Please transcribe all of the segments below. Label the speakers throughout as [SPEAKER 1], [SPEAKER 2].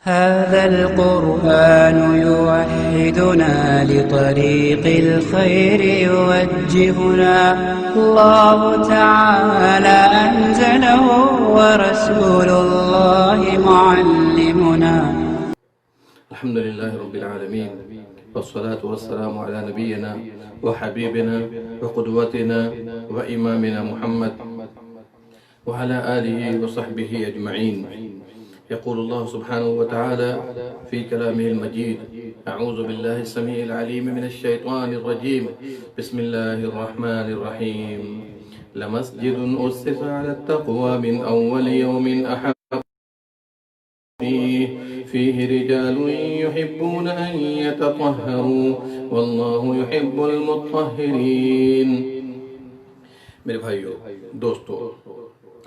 [SPEAKER 1] هذا القرآن يوحدنا لطريق الخير يوجهنا الله تعالى أنزله ورسول الله معلمنا.
[SPEAKER 2] الحمد لله رب العالمين، والصلاة والسلام على نبينا وحبيبنا وقدوتنا وإمامنا محمد وعلى آله وصحبه أجمعين. يقول الله سبحانه وتعالى في كلامه المجيد: أعوذ بالله السميع العليم من الشيطان الرجيم، بسم الله الرحمن الرحيم. لمسجد أسس على التقوى من أول يوم أحق فيه رجال يحبون أن يتطهروا والله يحب المطهرين. میرے بھائیو، دوستو،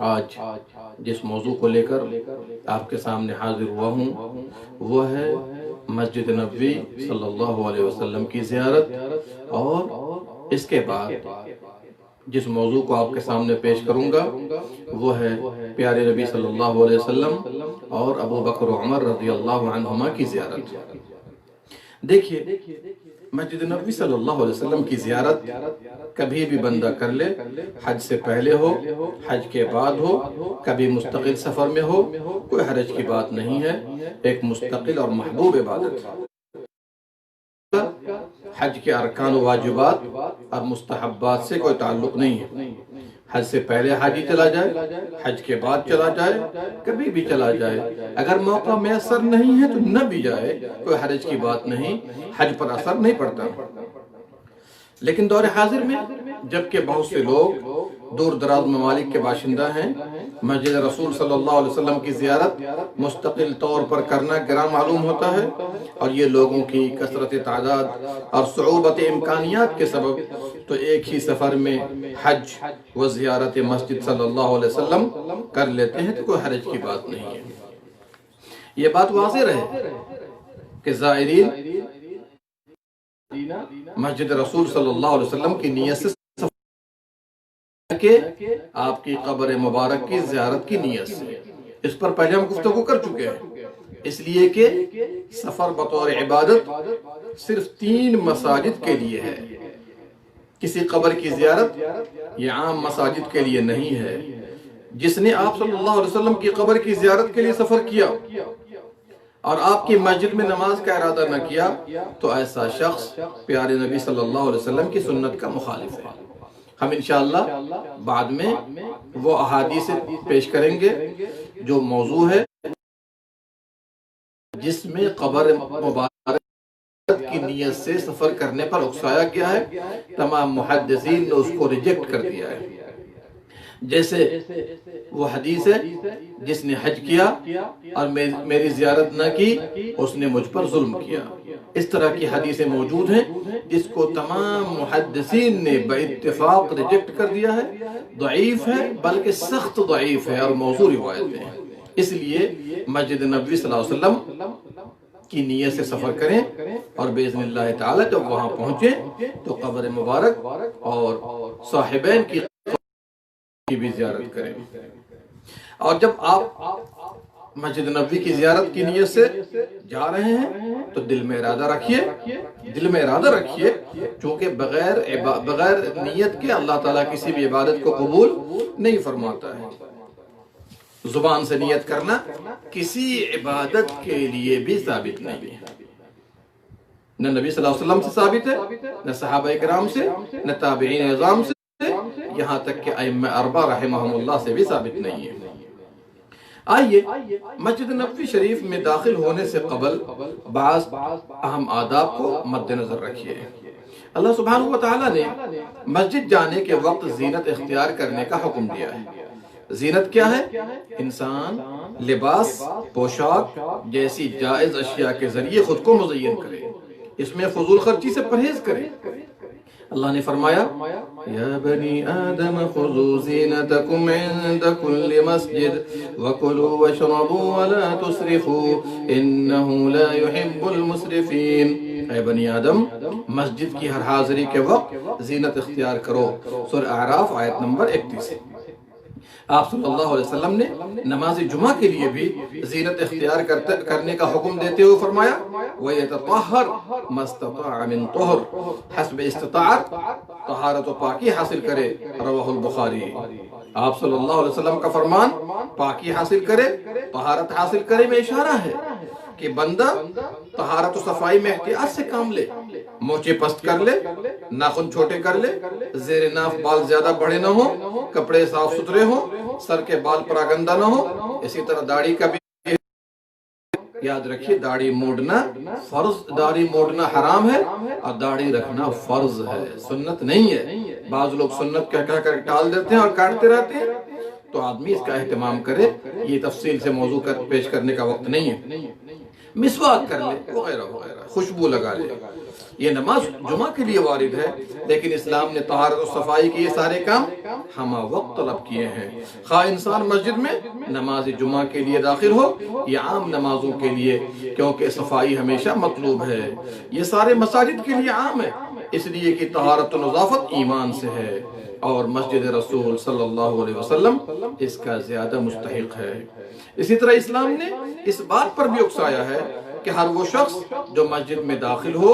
[SPEAKER 2] آج جس موضوع کو لے کر آپ کے سامنے حاضر ہوا ہوں وہ ہے مسجد نبوی صلی اللہ علیہ وسلم کی زیارت، اور اس کے بعد جس موضوع کو آپ کے سامنے پیش کروں گا وہ ہے پیارے نبی صلی اللہ علیہ وسلم اور ابو بکر و عمر رضی اللہ عنہما کی زیارت. دیکھیے، مسجد نبوی صلی اللہ علیہ وسلم کی زیارت کبھی بھی بندہ کر لے، حج سے پہلے ہو، حج کے بعد ہو، کبھی مستقل سفر میں ہو، کوئی حرج کی بات نہیں ہے. ایک مستقل اور محبوب عبادت. حج کے ارکان و واجبات اور مستحبات سے کوئی تعلق نہیں ہے. حج سے پہلے حاجی چلا جائے، حج کے بعد چلا جائے، کبھی بھی چلا جائے. اگر موقع میسر نہیں ہے تو نہ بھی جائے، کوئی حرج کی بات نہیں، حج پر اثر نہیں پڑتا. لیکن دور حاضر میں جبکہ بہت سے لوگ دور دراز ممالک کے باشندہ ہیں، مسجد رسول صلی اللہ علیہ وسلم کی زیارت مستقل طور پر کرنا گران معلوم ہوتا ہے، اور یہ لوگوں کی کثرت تعداد اور صعوبت امکانیات کے سبب تو ایک ہی سفر میں حج و زیارت مسجد صلی اللہ علیہ وسلم کر لیتے ہیں، تو کوئی حرج کی بات نہیں ہے. یہ بات واضح رہے کہ زائرین مسجد رسول صلی اللہ علیہ وسلم کی نیت سے کہ آپ کی قبر مبارک کی زیارت کی نیت سے، اس پر پہلے ہم گفتگو کر چکے ہیں. اس لیے کہ سفر بطور عبادت صرف 3 مساجد کے لیے ہے. کسی قبر کی زیارت یہ عام مساجد کے لیے نہیں ہے. جس نے آپ صلی اللہ علیہ وسلم کی قبر کی زیارت کے لیے سفر کیا اور آپ کی مسجد میں نماز کا ارادہ نہ کیا تو ایسا شخص پیارے نبی صلی اللہ علیہ وسلم کی سنت کا مخالف ہے. ہم انشاءاللہ بعد میں وہ احادیث پیش کریں گے جو موضوع ہے جس میں قبر مبارک کی نیت سے سفر کرنے پر اکسایا گیا ہے. تمام محدثین نے اس کو ریجیکٹ کر دیا ہے. جیسے وہ حدیث ہے: جس نے حج کیا اور میری زیارت نہ کی اس نے مجھ پر ظلم کیا. اس طرح کی حدیثیں موجود ہیں جس کو تمام محدثین نے باتفاق ریجیکٹ کر دیا ہے. ضعیف ہے، بلکہ سخت ضعیف ہے اور موضوع روایتیں ہیں. اس لیے مسجد نبوی صلی اللہ علیہ وسلم کی نیت سے سفر کریں اور باذن اللہ تعالی جب وہاں پہنچیں تو قبر مبارک اور صاحبین کی بھی زیارت کریں. اور جب آپ مسجد نبوی کی زیارت کی نیت سے جا رہے ہیں تو دل میں ارادہ رکھیے، چونکہ بغیر نیت کے اللہ تعالیٰ کسی بھی عبادت کو قبول نہیں فرماتا ہے. زبان سے نیت کرنا کسی عبادت کے لیے بھی ثابت نہیں ہے. نہ نبی صلی اللہ علیہ وسلم سے ثابت ہے، نہ صحابہ کرام سے، نہ تابعین اعظام سے، یہاں تک کہ ائمہ اربعہ رحمہم اللہ سے بھی ثابت نہیں ہے. آئیے مسجد نبوی شریف میں داخل ہونے سے قبل بعض اہم آداب کو مد نظر رکھیے. اللہ سبحانہ وتعالی نے مسجد جانے کے وقت زینت اختیار کرنے کا حکم دیا ہے. زینت کیا ہے؟ انسان لباس، پوشاک جیسی جائز اشیاء کے ذریعے خود کو مزین کرے، اس میں فضول خرچی سے پرہیز کرے. اللہ نے فرمایا: یا بنی آدم خذوا زینتکم عند کل مسجد وکلوا واشربوا ولا تسرفوا انہ لا يحب المسرفین. اے بنی آدم، مسجد کی ہر حاضری کے وقت زینت اختیار کرو. سورہ اعراف آیت نمبر 31. آپ صلی اللہ علیہ وسلم نے نماز جمعہ کے لیے بھی زینت اختیار کرنے کا حکم دیتے ہوئے فرمایا وَيَتَطَهَّرْ مَا اسْتَطَاعَ مِن طُهْرٍ حسب استطاعت طہارت و پاکی حاصل کرے رواہ البخاری۔ آپ صلی اللہ علیہ وسلم کا فرمان پاکی حاصل کرے، طہارت حاصل کرے میں اشارہ ہے کہ بندہ طہارت و صفائی میں احتیاط سے کام لے، مونچھیں پست کر لے، ناخن چھوٹے کر لے، زیر ناف بال زیادہ بڑے نہ ہوں، کپڑے صاف ستھرے ہوں، سر کے بال پراگندہ نہ ہوں، اسی طرح داڑھی کا بھی یاد رکھیے داڑھی موڑنا فرض، داڑھی موڑنا حرام ہے اور داڑھی رکھنا فرض ہے، سنت نہیں ہے۔ بعض لوگ سنت کہہ کر ٹال دیتے ہیں اور کاٹتے رہتے ہیں، تو آدمی اس کا اہتمام کرے، یہ تفصیل سے موضوع پیش کرنے کا وقت نہیں ہے۔ مسواک کر لے وغیرہ وغیرہ، خوشبو لگا لے، یہ نماز جمعہ کے لیے وارد ہے، لیکن اسلام نے طہارت و صفائی کے یہ سارے کام ہمہ وقت طلب کیے ہیں، خواہ انسان مسجد میں نماز جمعہ کے لیے داخل ہو یا عام نمازوں کے لیے، کیونکہ صفائی ہمیشہ مطلوب ہے۔ یہ سارے مساجد کے لیے عام ہے، اس لیے کہ طہارت و نظافت ایمان سے ہے، اور مسجد رسول صلی اللہ علیہ وسلم اس کا زیادہ مستحق ہے۔ اسی طرح اسلام نے اس بات پر بھی اکسایا ہے کہ ہر وہ شخص جو مسجد میں داخل ہو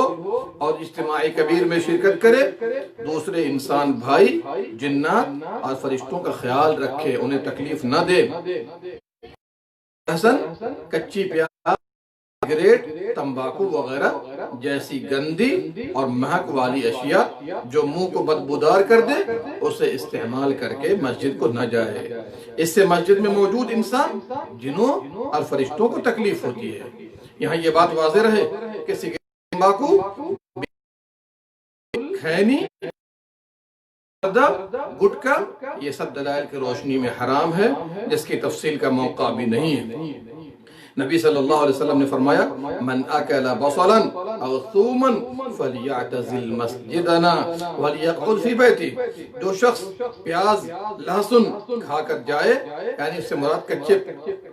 [SPEAKER 2] اور اجتماعی کبیر میں شرکت کرے، دوسرے انسان بھائی، جنات اور فرشتوں کا خیال رکھے، انہیں تکلیف نہ دے۔ حسن کچی پیاز، سگریٹ، تمباکو وغیرہ جیسی گندی اور مہک والی اشیاء جو منہ کو بدبودار کر دے، اسے استعمال کر کے مسجد کو نہ جائے۔ اس سے مسجد میں موجود انسان، جنوں اور فرشتوں کو تکلیف ہوتی ہے۔ یہاں یہ بات واضح رہے کہ سگریٹ، تمباکو، کھینی، گٹکا، یہ سب دلائل کی روشنی میں حرام ہے، جس کی تفصیل کا موقع بھی نہیں ہے۔ نبی صلی اللہ علیہ وسلم نے فرمایا من اکل بصلا او ثوما فلیعتزل مسجدنا ولیقعد فی بیتی، جو شخص پیاز لہسن کھا کر جائے، یعنی اس سے مراد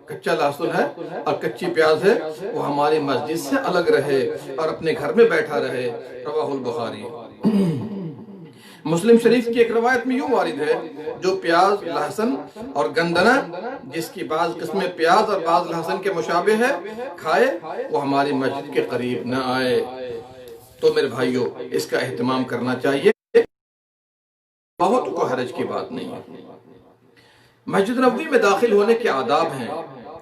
[SPEAKER 2] کچا لہسن ہے اور کچی پیاز ہے، وہ ہماری مسجد سے الگ رہے اور اپنے گھر میں بیٹھا رہے، رواہ البخاری۔ مسلم شریف کی ایک روایت میں یوں وارد ہے جو پیاز، لہسن اور گندنا، جس کی بعض قسمیں پیاز اور بعض لہسن کے مشابہ ہے، کھائے، وہ ہماری مسجد کے قریب نہ آئے۔ تو میرے بھائیوں، اس کا اہتمام کرنا چاہیے، بہت کو حرج کی بات نہیں ہے۔ مسجد نبوی میں داخل ہونے کے آداب ہیں۔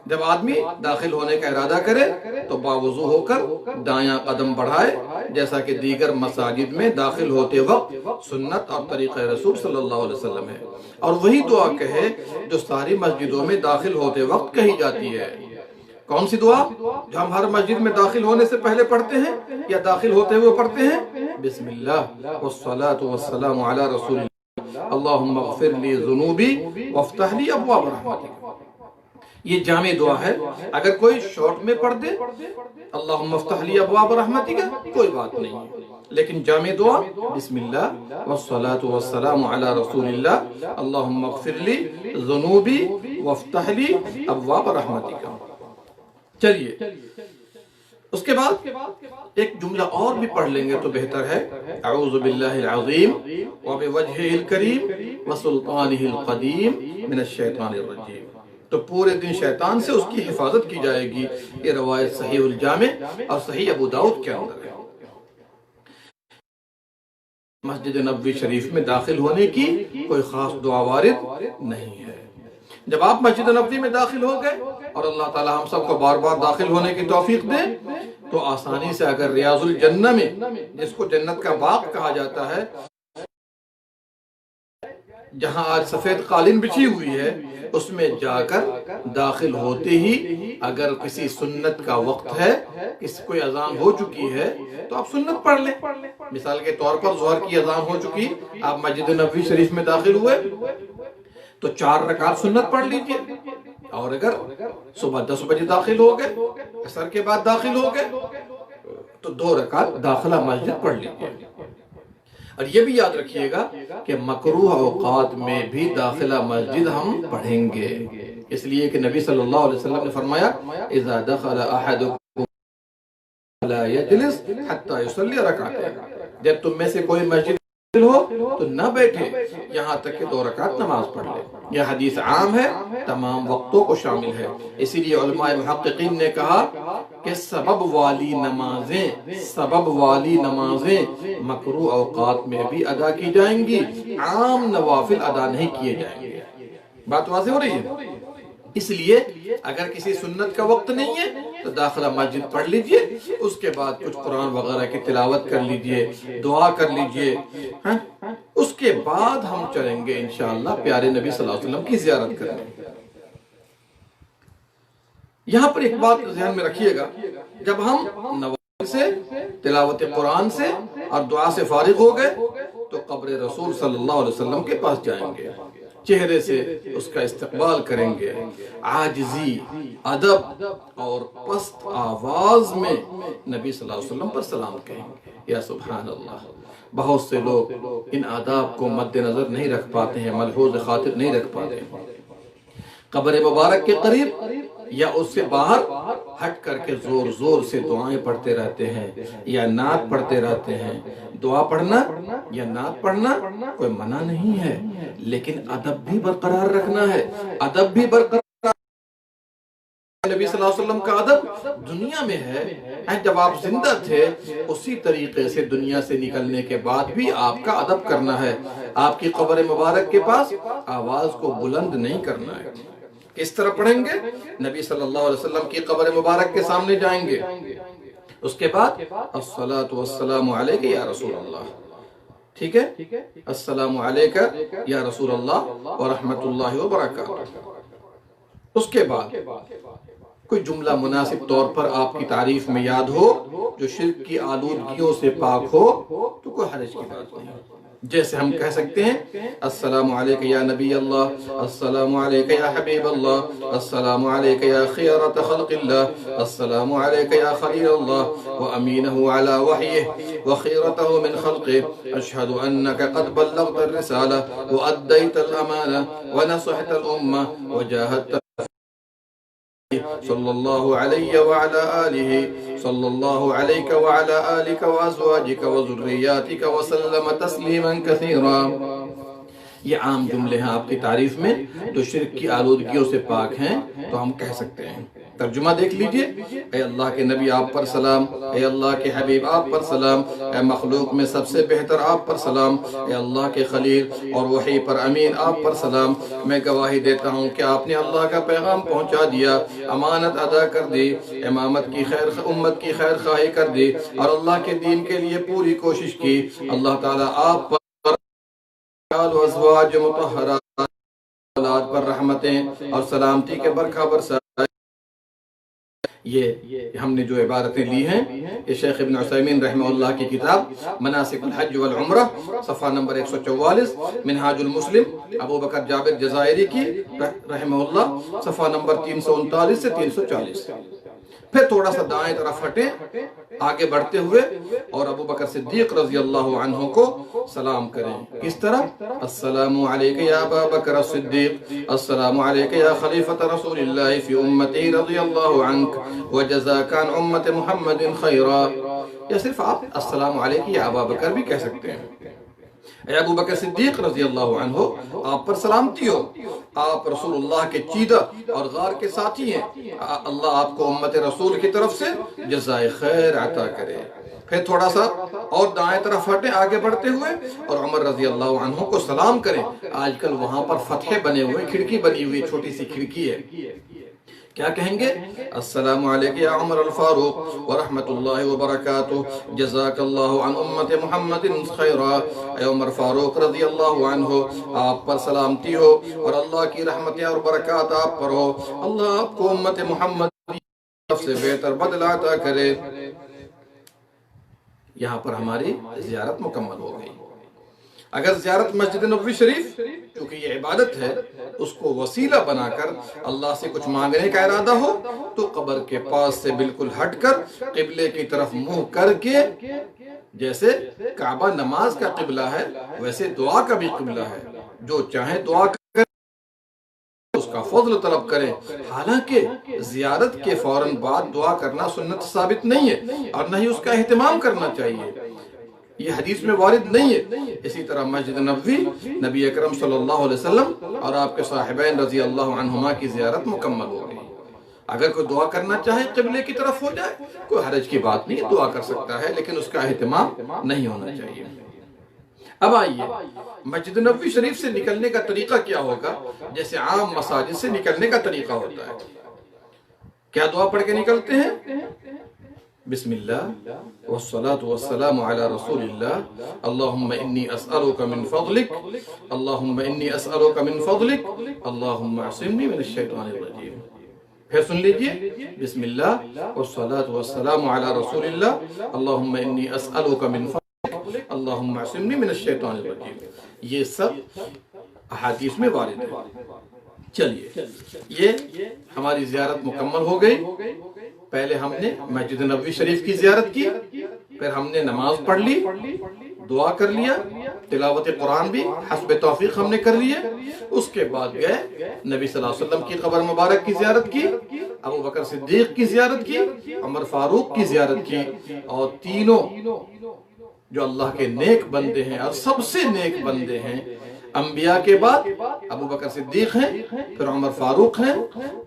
[SPEAKER 2] جب آدمی داخل ہونے کا ارادہ کرے تو باوضو ہو کر دایاں قدم بڑھائے، جیسا کہ دیگر مساجد میں داخل ہوتے وقت سنت اور طریقہ رسول صلی اللہ علیہ وسلم ہے، اور وہی دعا کہے جو ساری مسجدوں میں داخل ہوتے وقت کہی جاتی ہے۔ کون سی دعا جو ہم ہر مسجد میں داخل ہونے سے پہلے پڑھتے ہیں یا داخل ہوتے ہوئے پڑھتے ہیں؟ بسم اللہ والصلاة والسلام علی رسول اللہ، اللہم اغفر لی ذنوبی وافتح لی ابواب رحمتک۔ یہ جامع دعا ہے، اگر کوئی شارٹ میں پڑھ دے اللہم افتح لی ابواب رحمتک کوئی بات نہیں ہے، لیکن جامع دعا بسم اللہ والصلاة والسلام علی رسول اللہ، اللہم اغفر لی ذنوبی وافتح لی ابواب رحمتک۔ چلیے اس کے بعد ایک جملہ اور بھی پڑھ لیں گے تو بہتر ہے، اعوذ باللہ العظیم وبوجہہ الکریم وسلطانہ القدیم من الشیطان الرجیم۔ تو پورے دن شیطان سے اس کی حفاظت کی جائے گی۔ یہ روایت صحیح الجامع اور صحیح ابو داؤد کے اندر ہے۔ مسجد نبوی شریف میں داخل ہونے کی کوئی خاص دعا وارد نہیں ہے۔ جب آپ مسجد نبوی میں داخل ہو گئے اور اللہ تعالی ہم سب کو بار بار داخل ہونے کی توفیق دے، تو آسانی سے اگر ریاض الجنہ میں، جس کو جنت کا باغ کہا جاتا ہے، جہاں آج سفید قالین بچھی ہوئی ہے، اس میں جا کر داخل ہوتے ہی اگر کسی سنت کا وقت ہے، کسی کوئی اذان ہو چکی ہے، تو آپ سنت پڑھ لیں۔ مثال کے طور پر ظہر کی اذان ہو چکی، آپ مسجد نبوی شریف میں داخل ہوئے تو 4 رکعت سنت پڑھ لیجئے، اور اگر صبح 10 بجے داخل ہو گئے، عصر کے بعد داخل ہو گئے، تو 2 رکعت داخلہ مسجد پڑھ لیجئے۔ اور یہ بھی یاد رکھیے گا کہ مکروہ اوقات میں بھی داخلہ مسجد ہم پڑھیں گے، اس لیے کہ نبی صلی اللہ علیہ وسلم نے فرمایا اذا دخل احدکم لا یجلس حتی یصلی رکعتین، جب تم میں سے کوئی مسجد ہو تو نہ بیٹھے یہاں تک کہ 2 رکعت نماز پڑھ لے۔ یہ حدیث عام ہے، تمام وقتوں کو شامل ہے۔ اسی لیے علماء محققین نے کہا کہ سبب والی نمازیں مکروہ اوقات میں بھی ادا کی جائیں گی، عام نوافل ادا نہیں کیے جائیں گے۔ بات واضح ہو رہی ہے؟ اس لیے اگر کسی سنت کا وقت نہیں ہے تو داخلہ مسجد پڑھ لیجئے، اس کے بعد کچھ قرآن وغیرہ کی تلاوت کر لیجئے، دعا کر لیجئے، اس کے بعد ہم چلیں گے انشاءاللہ پیارے نبی صلی اللہ علیہ وسلم کی زیارت کرنے۔ یہاں پر ایک بات ذہن میں رکھیے گا، جب ہم نوافل سے، تلاوت قرآن سے اور دعا سے فارغ ہو گئے تو قبر رسول صلی اللہ علیہ وسلم کے پاس جائیں گے، چہرے سے اس کا استقبال کریں گے، عاجزی، ادب اور پست آواز میں نبی صلی اللہ علیہ وسلم پر سلام کہیں گے۔ یا سبحان اللہ، بہت سے لوگ ان آداب کو مد نظر نہیں رکھ پاتے ہیں، ملحوظ خاطر نہیں رکھ پاتے ہیں۔ قبر مبارک کے قریب یا اس سے باہر ہٹ کر کے زور زور سے دعائیں پڑھتے رہتے ہیں یا نعت پڑھتے رہتے ہیں۔ دعا پڑھنا یا نعت پڑھنا کوئی منع نہیں ہے، لیکن ادب بھی برقرار رکھنا ہے۔ ادب بھی برقرار، نبی صلی اللہ علیہ وسلم کا ادب دنیا میں ہے، جب آپ زندہ تھے اسی طریقے سے دنیا سے نکلنے کے بعد بھی آپ کا ادب کرنا ہے۔ آپ کی قبر مبارک کے پاس آواز کو بلند نہیں کرنا ہے۔ کس طرح پڑھیں گے؟ نبی صلی اللہ علیہ وسلم کی قبر مبارک کے سامنے جائیں گے، اس کے بعد الصلاۃ والسلام علیک یا رسول اللہ، ٹھیک ہے، السلام علیک یا رسول اللہ ورحمۃ اللہ وبرکاتہ۔ اس کے بعد کوئی جملہ مناسب طور پر آپ کی تعریف میں یاد ہو جو شرک کی آلودگیوں سے پاک ہو تو کوئی حرج کی بات نہیں۔ جیسے ہم کہہ سکتے ہیں السلام علیک یا نبی اللہ، السلام علیک یا حبیب اللہ، السلام علیک یا خیرت خلق اللہ، السلام علیک یا خلیل اللہ وامینہ علی وحیہ وخیرتہ من خلقہ، اشہد انک قد بلغت الرسالہ وادیت الامانہ ونصحت الامہ وجاہدت صلی اللہ علیہ وعلی آلہ صلی اللہ علیہ وعلی آلک وازواجک وذریاتک وسلم تسلیما کثیرا۔ یہ عام جملے ہیں آپ کی تعریف میں جو شرک کی آلودگیوں سے پاک ہیں، تو ہم کہہ سکتے ہیں۔ ترجمہ دیکھ لیجئے، اے اللہ کے نبی آپ پر سلام، اے اللہ کے حبیب آپ پر سلام، اے مخلوق میں سب سے بہتر آپ پر سلام، اے اللہ کے خلیل اور وحی پر امین آپ پر سلام۔ میں گواہی دیتا ہوں کہ آپ نے اللہ کا پیغام پہنچا دیا، امانت ادا کر دی، امت کی خیر خواہی کر دی اور اللہ کے دین کے لیے پوری کوشش کی۔ اللہ تعالیٰ آپ پر ازواج مطہرات اولاد پر رحمتیں اور سلامتی کے برکھا برسائے۔ یہ ہم نے جو عبارتیں لی ہیں یہ شیخ ابن عثیمین رحمہ اللہ کی کتاب مناسک الحج والعمرہ صفحہ نمبر 144، منہاج المسلم ابو بکر جابر جزائری کی رحمہ اللہ صفحہ نمبر 339 سے 340۔ پھر تھوڑا سا دائیں طرف ہٹیں آگے بڑھتے ہوئے اور ابو بکر صدیق رضی اللہ عنہ کو سلام کریں۔ کس طرح؟ السلام علیک یا ابا بکر الصدیق، السلام علیک یا خلیفۃ رسول اللہ فی امتی رضی اللہ عنک وجزاک عن امت محمد خیرا۔ یا صرف آپ السلام علیک یا ابا بکر بھی کہہ سکتے ہیں۔ اے ابو بکر صدیق رضی اللہ عنہ، آپ پر سلامتی ہو، آپ رسول اللہ کے چیدہ اور غار کے ساتھی ہیں، اللہ آپ کو امت رسول کی طرف سے جزائے خیر عطا کرے۔ پھر تھوڑا سا اور دائیں طرف ہٹیں آگے بڑھتے ہوئے اور عمر رضی اللہ عنہ کو سلام کریں۔ آج کل وہاں پر فتحے بنے ہوئے، کھڑکی بنی ہوئی، چھوٹی سی کھڑکی ہے، کیا کہیں گے؟ السلام علیک یا عمر الفاروق ورحمت اللہ وبرکاتہ، جزاک اللہ عن امت محمد خیرا۔ اے عمر فاروق رضی اللہ عنہ، آپ پر سلامتی ہو اور اللہ کی رحمتیں اور برکات آپ پر ہو، اللہ آپ کو امت محمد کی طرف سے بہتر بدلہ عطا کرے۔ یہاں پر ہماری زیارت مکمل ہو گئی۔ اگر زیارت مسجد نبوی شریف کیونکہ یہ عبادت ہے اس کو وسیلہ بنا کر اللہ سے کچھ مانگنے کا ارادہ ہو تو قبر کے پاس سے بالکل ہٹ کر قبلے کی طرف منہ کر کے، جیسے کعبہ نماز کا قبلہ ہے ویسے دعا کا بھی قبلہ ہے، جو چاہیں دعا کریں، اس کا فضل طلب کریں۔ حالانکہ زیارت کے فوراً بعد دعا کرنا سنت ثابت نہیں ہے اور نہ ہی اس کا اہتمام کرنا چاہیے۔ یہ حدیث میں وارد نہیں ہے۔ اسی طرح مسجد نبوی نبی اکرم صلی اللہ علیہ وسلم اور آپ کے صاحبین رضی اللہ عنہما کی زیارت مکمل ہو گئی۔ اگر کوئی دعا کرنا چاہے قبلے کی طرف ہو جائے، کوئی حرج کی بات نہیں، دعا کر سکتا ہے، لیکن اس کا اہتمام نہیں ہونا چاہیے۔ اب آئیے مسجد نبوی شریف سے نکلنے کا طریقہ کیا ہوگا؟ جیسے عام مساجد سے نکلنے کا طریقہ ہوتا ہے۔ کیا دعا پڑھ کے نکلتے ہیں؟ بسم اللہ والصلاة والسلام على رسول اللہ، اللہم انی اسألک من فضلک، اللہم انی اسألک من فضلک، اللہم اعصمنی من الشیطان الرجیم۔ پھر سن لیجئے، بسم اللہ والصلاة والسلام على رسول اللہ، اللہم انی اسألک من فضلک، اللہم اعصمنی من الشیطان الرجیم۔ یہ سب احادیث میں وارد ہے۔ چلیے، یہ ہماری زیارت مکمل ہو گئی۔ پہلے ہم نے مسجد نبوی شریف کی زیارت کی، پھر ہم نے نماز پڑھ لی، دعا کر لیا، تلاوت قرآن بھی حسب توفیق ہم نے کر لیے۔ اس کے بعد گئے نبی صلی اللہ علیہ وسلم کی قبر مبارک کی زیارت کی، ابو بکر صدیق کی زیارت کی، عمر فاروق کی زیارت کی، اور تینوں جو اللہ کے نیک بندے ہیں اور سب سے نیک بندے ہیں، انبیاء کے بعد ابو بکر صدیق ہیں، پھر عمر فاروق ہیں،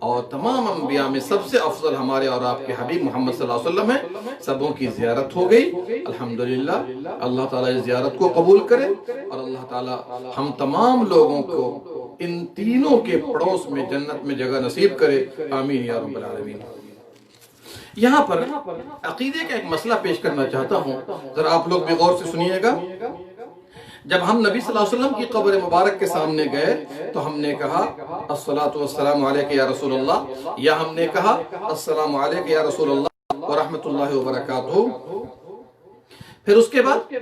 [SPEAKER 2] اور تمام انبیاء میں سب سے افضل ہمارے اور آپ کے حبیب محمد صلی اللہ علیہ وسلم ہیں۔ سبوں کی زیارت ہو گئی، الحمدللہ۔ اللہ تعالیٰ اس زیارت کو قبول کرے، اور اللہ تعالیٰ ہم تمام لوگوں کو ان تینوں کے پڑوس میں جنت میں جگہ نصیب کرے، آمین یا رب العالمین۔ یہاں پر عقیدے کا ایک مسئلہ پیش کرنا چاہتا ہوں، ذرا آپ لوگ بھی غور سے سنیے گا۔ جب ہم نبی صلی اللہ علیہ وسلم کی قبر مبارک کے سامنے گئے تو ہم نے کہا الصلاۃ والسلام علیک یا رسول اللہ، یا ہم نے کہا السلام علیک یا رسول اللہ ورحمۃ اللہ وبرکاتہ۔ پھر اس کے بعد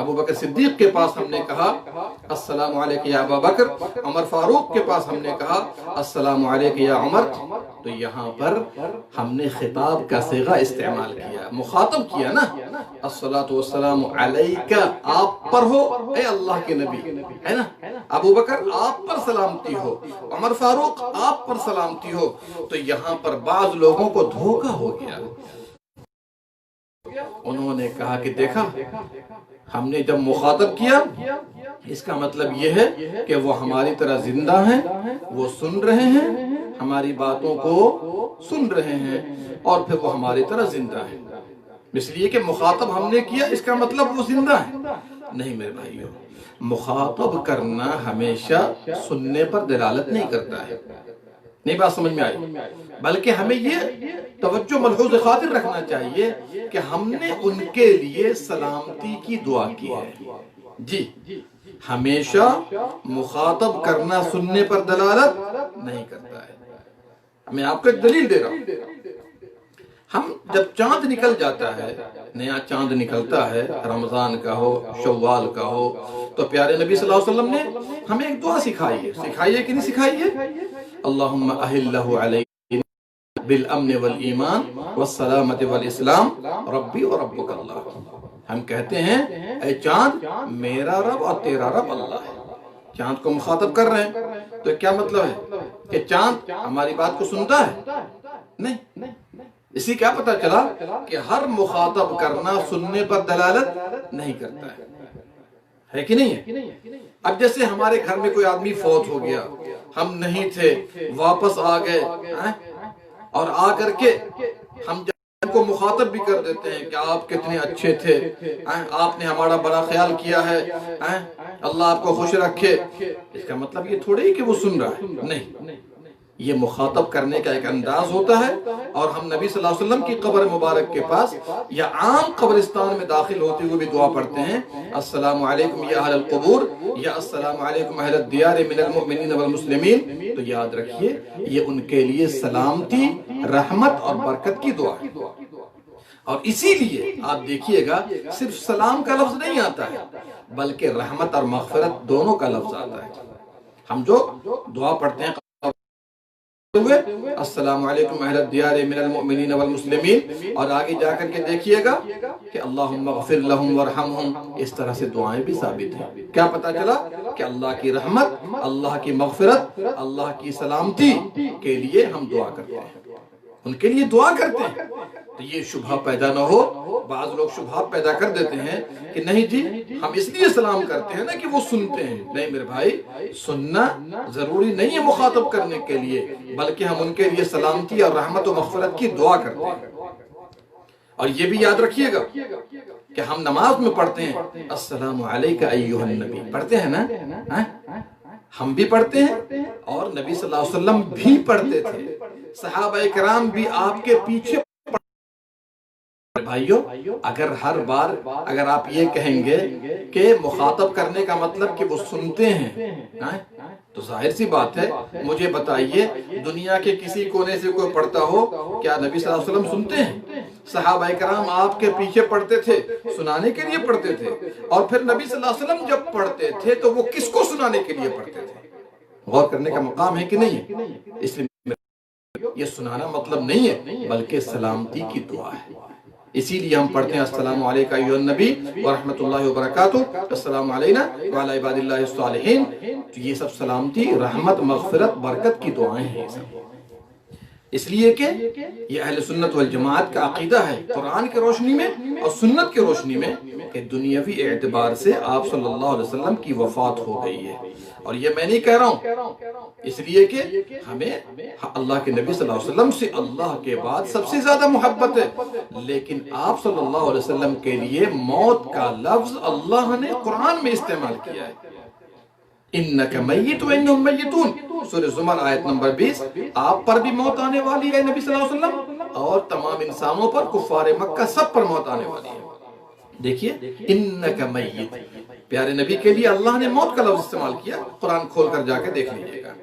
[SPEAKER 2] ابو بکر صدیق کے پاس ہم نے کہا السلام علیک یا ابا بکر، عمر فاروق کے پاس ہم نے کہا السلام علیک یا عمر۔ تو یہاں پر ہم نے خطاب کا صیغہ استعمال کیا، مخاطب کیا نا، الصلاۃ والسلام علیک، آپ پر ہو اے اللہ کے نبی، ہے نا، ابو بکر آپ پر سلامتی ہو، عمر فاروق آپ پر سلامتی ہو۔ تو یہاں پر بعض لوگوں کو دھوکہ ہو گیا، انہوں نے کہا کہ دیکھا ہم نے جب مخاطب کیا، اس کا مطلب یہ ہے کہ وہ ہماری طرح زندہ ہیں، وہ سن رہے ہیں، ہماری باتوں کو سن رہے ہیں، اور پھر وہ ہماری طرح زندہ ہیں۔ اس لیے کہ مخاطب ہم نے کیا، اس کا مطلب وہ زندہ ہیں نہیں۔ میرے بھائیو، مخاطب کرنا ہمیشہ سننے پر دلالت نہیں کرتا ہے، نہیں بات سمجھ میں آئی، بلکہ ہمیں یہ توجہ ملحوظ خاطر رکھنا چاہیے کہ ہم نے ان کے لیے سلامتی کی دعا کی ہے۔ جی، ہمیشہ مخاطب کرنا سننے پر دلالت نہیں کرتا ہے۔ میں آپ کو ایک دلیل دے رہا ہوں۔ ہم جب چاند نکل جاتا ہے، نیا چاند نکلتا ہے، رمضان کا ہو، شوال کا ہو، تو پیارے نبی صلی اللہ علیہ وسلم نے ہمیں ایک دعا سکھائی ہے کہ نہیں سکھائی ہے؟ اللہم اہلہ علیہ بالامن والایمان والسلامت والاسلام ربی و ربک اللہ۔ ہم کہتے ہیں اے چاند میرا رب اور تیرا رب اللہ ہے۔ چاند کو مخاطب کر رہے ہیں، تو کیا مطلب ہے کہ چاند ہماری بات کو سنتا ہے؟ نہیں۔ اسی کیا پتہ چلا کہ ہر مخاطب کرنا سننے پر دلالت نہیں کرتا ہے کہ نہیں ہے؟ اب جیسے ہمارے گھر میں کوئی آدمی فوت ہو گیا، ہم نہیں تھے، واپس آ گئے، اور آ کر کے ہم ان کو مخاطب بھی کر دیتے ہیں کہ آپ کتنے اچھے تھے، آپ نے ہمارا بڑا خیال کیا ہے، اللہ آپ کو خوش رکھے۔ اس کا مطلب یہ تھوڑی کہ وہ سن رہا ہے، نہیں، یہ مخاطب کرنے کا ایک انداز ہوتا ہے۔ اور ہم نبی صلی اللہ علیہ وسلم کی قبر مبارک کے پاس یا عام قبرستان میں داخل ہوتے ہوئے بھی دعا پڑھتے ہیں، السلام علیکم یا اہل القبور، یا السلام علیکم اہل الدیار من المؤمنین والمسلمین۔ تو یاد رکھیے یہ ان کے لیے سلامتی، رحمت اور برکت کی دعا ہے۔ اور اسی لیے آپ دیکھیے گا صرف سلام کا لفظ نہیں آتا ہے، بلکہ رحمت اور مغفرت دونوں کا لفظ آتا ہے۔ ہم جو دعا پڑھتے ہیں السلام علیکم اہل الدیار من المؤمنین والمسلمین، اور آگے جا کر کے دیکھیے گا کہ اللہم اغفر لہم ورحمہم، اس طرح سے دعائیں بھی ثابت ہیں۔ کیا پتا چلا کہ اللہ کی رحمت، اللہ کی مغفرت، اللہ کی سلامتی کے لیے ہم دعا کرتے ہیں، ان کے لیے دعا کرتے ہیں۔ تو یہ شبہ پیدا نہ ہو. بعض لوگ شبہ پیدا کر دیتے ہیں کہ نہیں جی ہم اس لیے سلام کرتے ہیں نا کہ وہ سنتے ہیں. نہیں میرے بھائی، سننا ضروری نہیں ہے مخاطب کرنے کے لیے، بلکہ ہم ان کے لیے سلامتی اور رحمت و مغفرت کی دعا کرتے ہیں. اور یہ بھی یاد رکھیے گا کہ ہم نماز میں پڑھتے ہیں السلام علیکہ ایھا النبی، پڑھتے ہیں نا؟ ہم بھی پڑھتے ہیں اور نبی صلی اللہ علیہ وسلم بھی پڑھتے تھے، صحابہ کرام بھی آپ کے پیچھے. بھائیو، اگر ہر بار اگر آپ یہ کہیں گے کہ مخاطب کرنے کا مطلب کہ وہ سنتے ہیں، تو ظاہر سی بات ہے. مجھے بتائیے دنیا کے کسی کونے سے کوئی پڑھتا ہو، کیا نبی صلی اللہ علیہ وسلم سنتے ہیں؟ صحابہ کرام آپ کے پیچھے پڑھتے تھے، سنانے کے لیے پڑھتے تھے. اور پھر نبی صلی اللہ علیہ وسلم جب پڑھتے تھے تو وہ کس کو سنانے کے لیے پڑھتے تھے؟ غور کرنے کا مقام ہے کہ نہیں ہے؟ اس لیے یہ سنانا مطلب نہیں ہے بلکہ سلامتی کی دعا ہے. اسی لیے ہم پڑھتے ہیں السلام علیکہ ایھا النبی ورحمۃ اللہ وبرکاتہ، السلام علینا وعلی عباد اللہ الصالحین. تو یہ سب سلامتی، رحمت، مغفرت، برکت کی دعائیں ہیں. اس لیے کہ یہ اہل سنت والجماعت کا عقیدہ ہے قرآن کی روشنی میں اور سنت کی روشنی میں کہ دنیاوی اعتبار سے آپ صلی اللہ علیہ وسلم کی وفات ہو گئی ہے. اور یہ میں نہیں کہہ رہا ہوں، اس لیے کہ ہمیں اللہ کے نبی صلی اللہ علیہ وسلم سے اللہ کے بعد سب سے زیادہ محبت ہے، لیکن آپ صلی اللہ علیہ وسلم کے لیے موت کا لفظ اللہ نے قرآن میں استعمال کیا ہے. اِنَّكَ مَيِّتُ وَإِنَّهُمْ مَيِّتُونَ، سورہ زمر آیت نمبر 20. آپ پر بھی موت آنے والی ہے نبی صلی اللہ علیہ وسلم، اور تمام انسانوں پر، کفار مکہ سب پر موت آنے والی ہے. دیکھیے اِنَّكَ مَيِّتُ، پیارے نبی کے لیے اللہ نے موت کا لفظ استعمال کیا. قرآن کھول کر جا کے دیکھ لیجئے گا.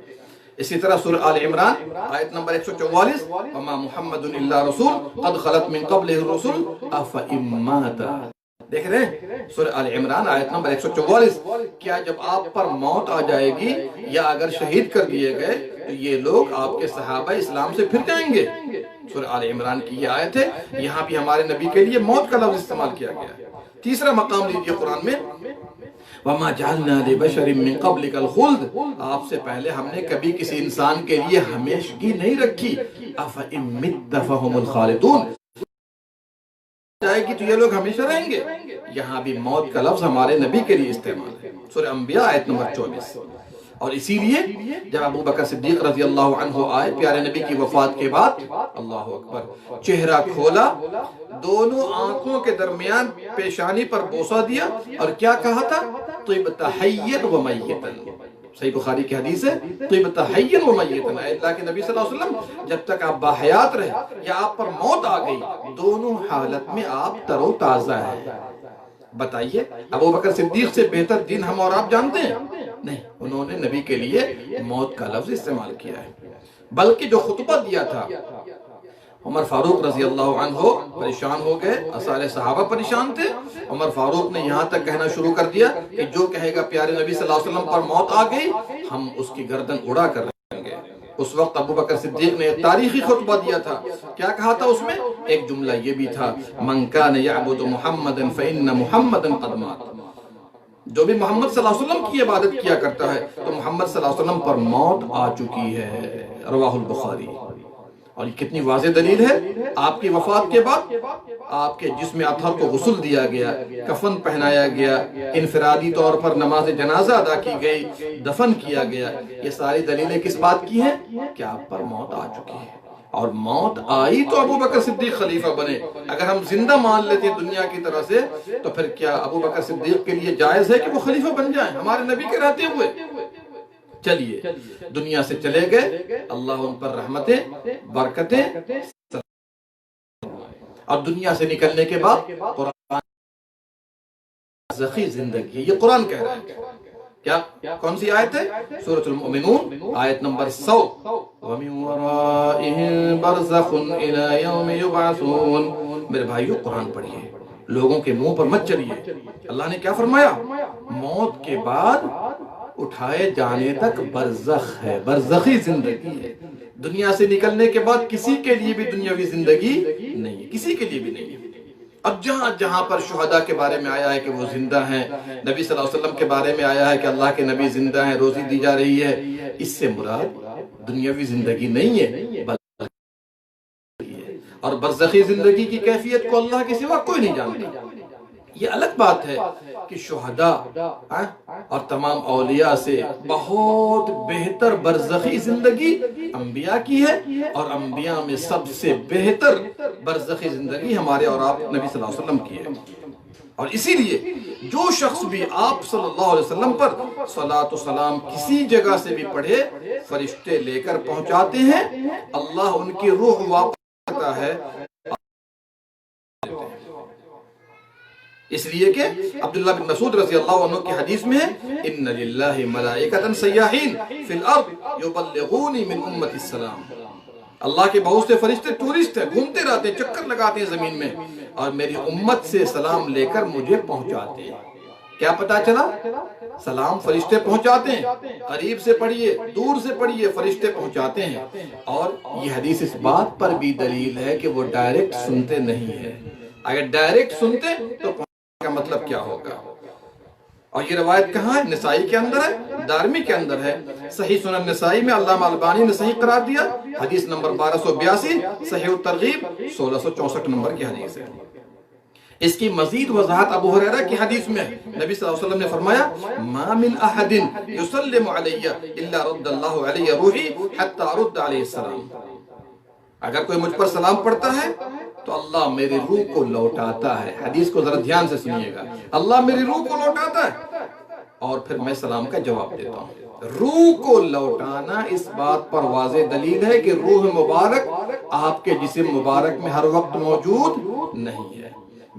[SPEAKER 2] اسی طرح سورہ آل عمران آیت نمبر 144، وَمَا مُحَمَّدٌ إِلَّا رَسُولٌ قَدْ خَلَتْ مِن قَبْلِهِ الرُّسُلُ أَفَإِن مَاتَ. دیکھ رہے ہیں سورہ آل عمران آیت نمبر 144. کیا جب آپ پر موت آ جائے گی یا اگر شہید کر دیے گئے تو یہ لوگ آپ کے صحابہ اسلام سے پھر جائیں گے؟ سورہ آل عمران کی یہ آیت ہے. یہاں بھی ہمارے نبی کے لیے موت کا لفظ استعمال کیا گیا ہے. تیسرا مقام لیجئے قرآن میں، وَمَا جَعَلْنَا لِبَشَرٍ مِّن قَبْلِكَ الْخُلْدَ، آپ سے پہلے ہم نے کبھی کسی انسان کے لیے ہمیشگی نہیں رکھی. أَفَإِن مِّتَّ فَهُمُ الْخَالِدُونَ، جائے گی تو یہ لوگ ہمیشہ رہیں گے. یہاں بھی موت کا لفظ ہمارے نبی کے لیے استعمال ہے، سورہ انبیاء آیت نمبر 24. اور اسی لیے جب ابو بکر صدیق رضی اللہ عنہ آئے پیارے نبی کی وفات کے بعد، اللہ اکبر، چہرہ کھولا، دونوں آنکھوں کے درمیان پیشانی پر بوسہ دیا اور کیا کہا تھا؟ طِبْتَ حَيًّا وَمَيِّتًا. صحیح بخاری کی حدیث ہے، طِبْتَ حَيًّا وَمَيِّتًا. اے اللہ کے نبی صلی اللہ علیہ وسلم، جب تک آپ باحیات رہے یا آپ پر موت آ گئی، دونوں حالت میں آپ تر و تازہ ہیں. بتائیے ابو بکر صدیق سے بہتر دین ہم اور آپ جانتے ہیں؟ نہیں. انہوں نے نبی کے لیے موت کا لفظ استعمال کیا ہے. بلکہ جو خطبہ دیا تھا، عمر فاروق رضی اللہ عنہ پریشان ہو گئے، سارے صحابہ پریشان تھے. عمر فاروق نے یہاں تک کہنا شروع کر دیا کہ جو کہے گا پیارے نبی صلی اللہ علیہ وسلم پر موت آ گئی، ہم اس کی گردن اڑا کر رکھیں گے. اس وقت ابو بکر صدیق نے ایک تاریخی خطبہ دیا تھا. کیا کہا تھا اس میں؟ ایک جملہ یہ بھی تھا، من کان یعبد محمدا فإن محمدا قد مات. جو بھی محمد صلی اللہ علیہ وسلم کی عبادت کیا کرتا ہے تو محمد صلی اللہ علیہ وسلم پر موت آ چکی ہے. رواہ البخاری. اور یہ کتنی واضح دلیل ہے. آپ کی وفات کے بعد آپ کے جسم اطہر کو غسل دیا گیا، کفن پہنایا گیا، انفرادی طور پر نماز جنازہ ادا کی گئی، دفن کیا گیا. یہ ساری دلیلیں کس بات کی ہیں؟ کہ آپ پر موت آ چکی ہے. اور موت آئی تو ابو بکر صدیق خلیفہ بنے. اگر ہم زندہ مان لیتے ہیں دنیا کی طرح سے تو پھر کیا ابو بکر صدیق کے لیے جائز ہے کہ وہ خلیفہ بن جائیں ہمارے نبی کے رہتے ہوئے؟ چلیے دنیا سے چلے گئے، اللہ ان پر رحمتیں، برکتیں. اور دنیا سے نکلنے کے بعد قرآن زخی زندگی، یہ قرآن کہہ رہا ہے. کیا کون سی آیت ہے؟ سورۃ المؤمنون آیت نمبر 100. وَمِن وَرَائِهِم بَرْزَخٌ إِلَى يَوْمِ يُبْعَثُونَ. میرے بھائیو قرآن پڑھیے، لوگوں کے منہ پر مت چلیے. اللہ نے کیا فرمایا؟ موت کے بعد اٹھائے جانے تک برزخ ہے، برزخی زندگی ہے. دنیا سے نکلنے کے بعد کسی کے لیے بھی دنیاوی زندگی نہیں ہے، کسی کے لیے بھی نہیں ہے. اب جہاں جہاں پر شہداء کے بارے میں آیا ہے کہ وہ زندہ ہیں، نبی صلی اللہ علیہ وسلم کے بارے میں آیا ہے کہ اللہ کے نبی زندہ ہیں، روزی دی جا رہی ہے، اس سے مراد دنیاوی زندگی نہیں ہے. اور برزخی زندگی کی کیفیت کو اللہ کے سوا کوئی نہیں جانتا۔ یہ الگ بات ہے کہ شہداء اور تمام اولیاء سے بہت بہتر برزخی زندگی انبیاء کی ہے، اور انبیاء میں سب سے بہتر برزخی زندگی ہمارے اور آپ نبی صلی اللہ علیہ وسلم کی ہے۔ اور اسی لیے جو شخص بھی آپ صلی اللہ علیہ وسلم پر صلاۃ و سلام کسی جگہ سے بھی پڑھے، فرشتے لے کر پہنچاتے ہیں، اللہ ان کی روح واپس کرتا ہے۔ اس لیے کہ عبداللہ بن مسعود رضی اللہ عنہ کی حدیث میں ہے، ان للہ ملائکۃ سیاحین فی الارض یبلغونی من امتی السلام۔ اللہ کے بہت سے فرشتے ٹورسٹ ہیں، گھومتے رہتے ہیں، چکر لگاتے ہیں زمین میں، اور میری امت سے سلام لے کر مجھے پہنچاتے ہیں۔ کیا پتا چلا؟ سلام فرشتے پہنچاتے ہیں، قریب سے پڑھیے، دور سے پڑھیے، فرشتے پہنچاتے ہیں۔ اور یہ حدیث اس بات پر بھی دلیل ہے کہ وہ ڈائریکٹ سنتے نہیں ہیں۔ اگر ڈائریکٹ سنتے تو کا مطلب کیا ہوگا؟ اور یہ روایت کہاں ہے؟ نسائی کے اندر ہے، دارمی کے اندر ہے۔ صحیح سنن نسائی میں علامہ البانی نے صحیح قرار دیا، حدیث نمبر 1282، صحیح الترغیب 1664 نمبر کی حدیث ہے۔ اس کی مزید وضاحت ابو ہریرہ کی حدیث میں نبی صلی اللہ علیہ وسلم نے فرمایا، ما من احد یسلم علی الا رد اللہ علی روحی حتی ارد علیہ السلام۔ اگر کوئی مجھ پر سلام پڑھتا ہے تو اللہ میری روح کو لوٹاتا ہے۔ حدیث کو ذرا دھیان سے سنیے گا، اللہ میری روح کو لوٹاتا ہے اور پھر میں سلام کا جواب دیتا ہوں۔ روح کو لوٹانا اس بات پر واضح دلیل ہے کہ روح مبارک آپ کے جسم مبارک میں ہر وقت موجود نہیں ہے،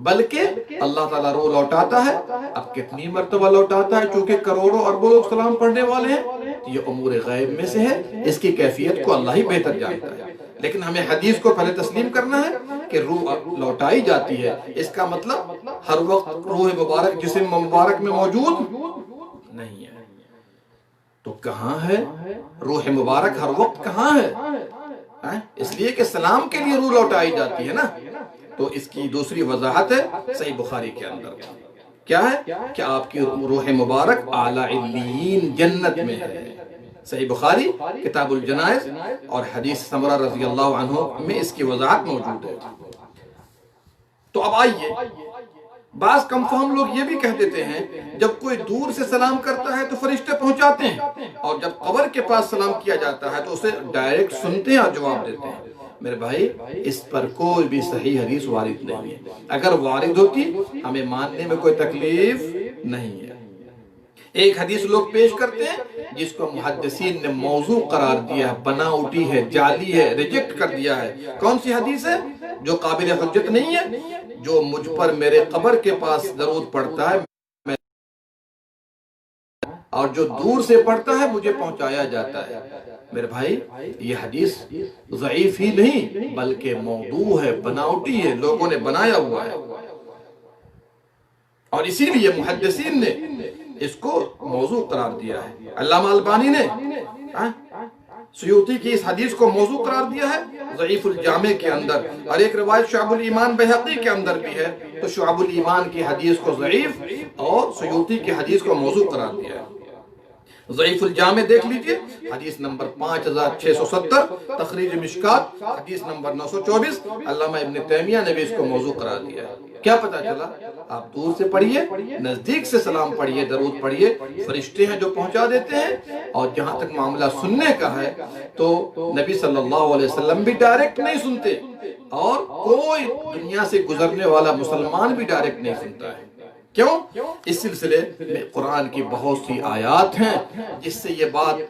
[SPEAKER 2] بلکہ اللہ تعالیٰ روح لوٹاتا ہے۔ اب کتنی مرتبہ لوٹاتا ہے؟ چونکہ کروڑوں اربوں لوگ سلام پڑھنے والے ہیں، یہ امور غیب میں سے ہے، اس کی کیفیت کو اللہ ہی بہتر جانتا ہے۔ لیکن ہمیں حدیث کو پہلے تسلیم کرنا ہے کہ روح لوٹائی جاتی ہے، اس کا مطلب ہر وقت روح مبارک جسم مبارک میں موجود نہیں ہے۔ تو کہاں ہے روح مبارک؟ ہر وقت کہاں ہے؟ اس لیے کہ سلام کے لیے روح لوٹائی جاتی ہے نا۔ تو اس کی دوسری وضاحت ہے صحیح بخاری کے اندر، کیا ہے کہ آپ کی روح مبارک اعلیٰ علیین جنت میں ہے۔ صحیح بخاری کتاب الجنائز اور حدیث سمرہ رضی اللہ عنہ میں اس کی وضاحت موجود ہے۔ تو اب آئیے، بعض کم فہم لوگ یہ بھی کہہ دیتے ہیں جب کوئی دور سے سلام کرتا ہے تو فرشتے پہنچاتے ہیں، اور جب قبر کے پاس سلام کیا جاتا ہے تو اسے ڈائریکٹ سنتے ہیں اور جواب دیتے ہیں۔ میرے بھائی، اس پر کوئی بھی صحیح حدیث وارد نہیں ہے۔ اگر وارد ہوتی ہمیں ماننے میں کوئی تکلیف نہیں ہے۔ ایک حدیث لوگ پیش کرتے ہیں جس کو محدثین نے موضوع قرار دیا ہے، بناوٹی ہے، جعلی ہے، ریجیکٹ کر دیا ہے۔ کون سی حدیث ہے جو قابل حجت نہیں ہے؟ جو مجھ پر میرے قبر کے پاس درود پڑھتا ہے اور جو دور سے پڑھتا ہے مجھے پہنچایا جاتا ہے۔ میرے بھائی، یہ حدیث ضعیف ہی نہیں بلکہ موضوع ہے، بناوٹی ہے، لوگوں نے بنایا ہوا ہے، اور اسی لیے محدثین نے اس کو موضوع قرار دیا ہے۔ علامہ البانی نے سیوطی کی اس حدیث کو موضوع قرار دیا ہے ضعیف الجامع کے اندر، اور ایک روایت شعب الایمان بہقی کے اندر بھی ہے، تو شعب الایمان کی حدیث کو ضعیف اور سیوطی کی حدیث کو موضوع قرار دیا ہے۔ ضعیف الجامع دیکھ لیجئے، حدیث نمبر 5670، تخریج مشکات حدیث نمبر 924، علامہ ابن تیمیہ نے بھی اس کو موضوع قرار دیا ہے۔ کیا پتا چلا؟ آپ دور سے پڑھیے، نزدیک سے سلام پڑھیے، درود پڑھیے، فرشتے ہیں جو پہنچا دیتے ہیں۔ اور جہاں تک معاملہ سننے کا ہے تو نبی صلی اللہ علیہ وسلم بھی ڈائریکٹ نہیں سنتے، اور کوئی دنیا سے گزرنے والا مسلمان بھی ڈائریکٹ نہیں سنتا ہے۔ کیوں؟ اس سلسلے میں قرآن کی بہت سی آیات ہیں جس سے یہ بات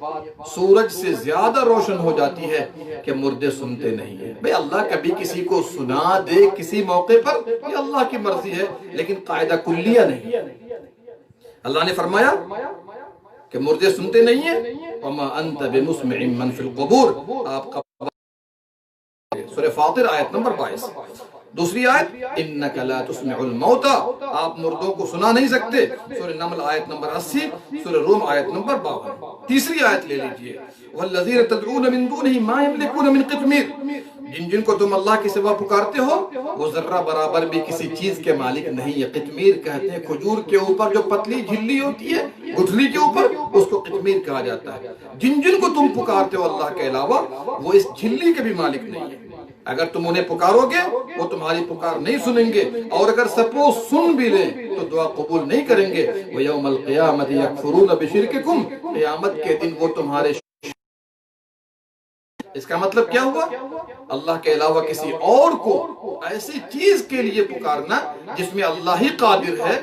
[SPEAKER 2] سورج سے زیادہ روشن ہو جاتی ہے کہ مردے سنتے نہیں ہیں۔ بھئی اللہ کبھی کسی کو سنا دے کسی موقع پر، یہ اللہ کی مرضی ہے، لیکن قاعدہ کلیہ نہیں۔ اللہ نے فرمایا کہ مردے سنتے نہیں ہیں، وَمَا أَنْتَ بِمُسْمِعٍ مَّن فِي الْقُبُورِ، آپ کا سورہ فاطر آیت نمبر 22۔ دوسری آیت اِنَّكَ لَا تُسْمِعُ الْمَوْتَى، آپ مردوں کو سنا نہیں سکتے، سورہ نمل آیت نمبر 80، سورہ روم آیت نمبر 52۔ تیسری آیت لے لیجئے، وَالَّذِينَ تَدْعُونَ مِن دُونِهِ مَا يَمْلِكُونَ مِن قِطْمِيرٍ، جن کو تم اللہ کے سوا پکارتے ہو وہ ذرہ برابر بھی کسی چیز کے مالک نہیں ہے۔ قطمیر کہتے ہیں کھجور کے اوپر جو پتلی جھلی ہوتی ہے گٹھلی کے اوپر، اس کو قطمیر کہا جاتا ہے۔ جن کو تم پکارتے ہو اللہ کے علاوہ وہ اس جھلی کے بھی مالک نہیں ہے۔ اگر تم انہیں پکارو گے وہ تمہاری پکار نہیں سنیں گے، اور اگر سپوز سن بھی لیں تو دعا قبول نہیں کریں گے۔ وَيَوْمَ الْقِيَامَةِ يَكْفُرُونَ بِشِرْكِكُمْ، قیامت کے دن وہ تمہارے اس کا مطلب کیا ہوا؟ اللہ کے علاوہ کسی اور کو ایسی چیز کے لیے پکارنا جس میں اللہ ہی قادر ہے،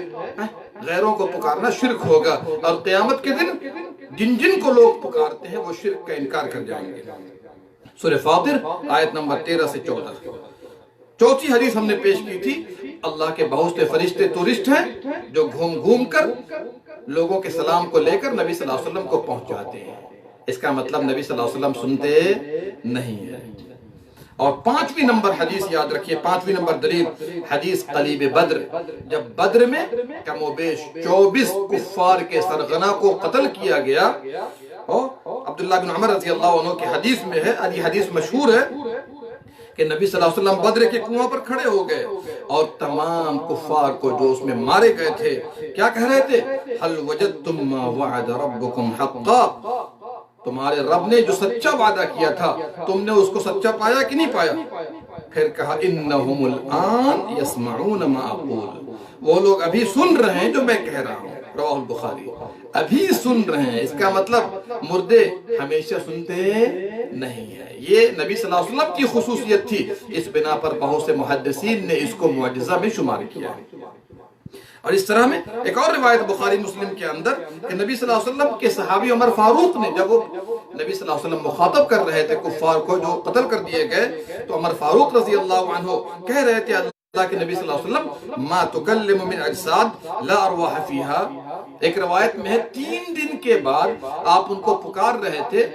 [SPEAKER 2] غیروں کو پکارنا شرک ہوگا، اور قیامت کے دن جن کو لوگ پکارتے ہیں وہ شرک کا انکار کر جائیں گے۔ سورہ فاطر آیت نمبر 13 سے 14۔ چوتھی حدیث ہم نے پیش کی تھی، اللہ کے بہت سے فرشتے ٹورسٹ ہیں جو گھوم گھوم کر لوگوں کے سلام کو لے کر نبی صلی اللہ علیہ وسلم کو پہنچاتے ہیں۔ اس کا مطلب نبی صلی اللہ علیہ وسلم سنتے نہیں ہیں۔ اور پانچویں نمبر حدیث یاد رکھیے، پانچویں نمبر دلیل حدیث قلیب بدر، جب بدر میں کم و بیش 24 کفار کے سرغنہ کو قتل کیا گیا، اور عبداللہ بن عمر رضی اللہ عنہ کی حدیث میں ہے، یہ حدیث مشہور ہے کہ نبی صلی اللہ علیہ وسلم بدر کے کنواں پر کھڑے ہو گئے اور تمام کفار کو جو اس میں مارے گئے تھے کیا کہہ رہے تھے؟ هل وجدتم ما وعد ربكم حقا، تمہارے رب نے جو سچا وعدہ کیا تھا تم نے اس کو سچا پایا کہ نہیں پایا؟ پھر کہا انہم الان یسمعون ما اقول، وہ لوگ ابھی سن رہے ہیں جو میں کہہ رہا ہوں، رواہ البخاری، ابھی سن رہے ہیں۔ اس کا مطلب مردے ہمیشہ سنتے نہیں ہیں۔ یہ نبی صلی اللہ علیہ وسلم کی خصوصیت تھی، اس بنا پر بہت سے محدثین نے اس کو معجزہ میں شمار کیا ہے۔ اور اس طرح میں ایک اور روایت بخاری مسلم کے اندر کہ نبی صلی اللہ علیہ وسلم کے صحابی عمر فاروق نے، جب وہ نبی صلی اللہ علیہ وسلم مخاطب کر رہے تھے کفار کو جو قتل کر دیے گئے، تو عمر فاروق رضی اللہ عنہ کہہ رہے تھے اللہ کے نبی صلی اللہ علیہ وسلم ما تکلم من اجساد لا ارواح فیہا، ایک روایت میں ہے 3 دن کے بعد آپ ان کو پکار رہے تھے،